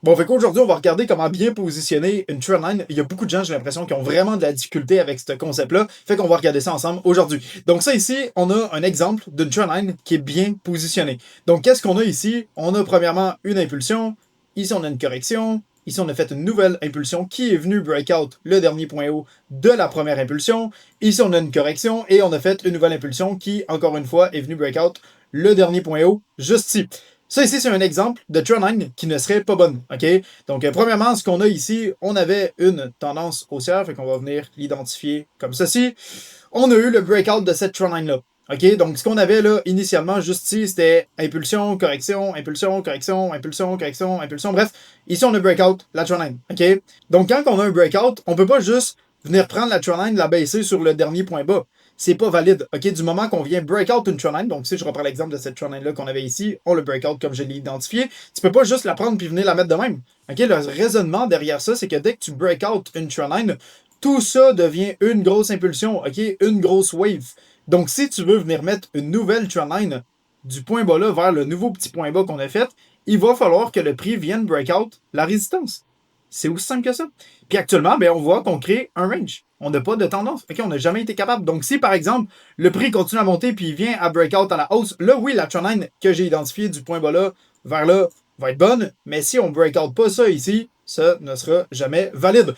Bon, fait qu'aujourd'hui, on va regarder comment bien positionner une trendline. Il y a beaucoup de gens, j'ai l'impression, qui ont vraiment de la difficulté avec ce concept-là. Fait qu'on va regarder ça ensemble aujourd'hui. Donc ça ici, on a un exemple d'une trendline qui est bien positionnée. Donc qu'est-ce qu'on a ici? On a premièrement une impulsion. Ici, on a une correction. Ici, on a fait une nouvelle impulsion qui est venue breakout le dernier point haut de la première impulsion. Ici, on a une correction et on a fait une nouvelle impulsion qui, encore une fois, est venue breakout le dernier point haut juste ici. Ça ici, c'est un exemple de trendline qui ne serait pas bonne. OK? Donc, premièrement, ce qu'on a ici, on avait une tendance haussière, fait qu'on va venir l'identifier comme ceci. On a eu le breakout de cette trendline-là. OK? Donc, ce qu'on avait là, initialement, juste ici, c'était impulsion, correction, impulsion, correction, impulsion, correction, impulsion. Bref, ici, on a breakout, la trendline. OK? Donc, quand on a un breakout, on peut pas juste venir prendre la trendline, la baisser sur le dernier point bas. C'est pas valide. OK? Du moment qu'on vient breakout une trendline, donc si je reprends l'exemple de cette trendline-là qu'on avait ici, on le breakout comme je l'ai identifié, tu peux pas juste la prendre puis venir la mettre de même. OK? Le raisonnement derrière ça, c'est que dès que tu breakout une trendline, tout ça devient une grosse impulsion, OK? Une grosse wave. Donc, si tu veux venir mettre une nouvelle trendline du point bas là vers le nouveau petit point bas qu'on a fait, il va falloir que le prix vienne breakout la résistance. C'est aussi simple que ça. Puis actuellement, ben, on voit qu'on crée un range. On n'a pas de tendance. OK, on n'a jamais été capable. Donc, si par exemple, le prix continue à monter puis il vient à breakout à la hausse, là, oui, la trendline que j'ai identifiée du point bas là vers là va être bonne. Mais si on breakout pas ça ici, ça ne sera jamais valide.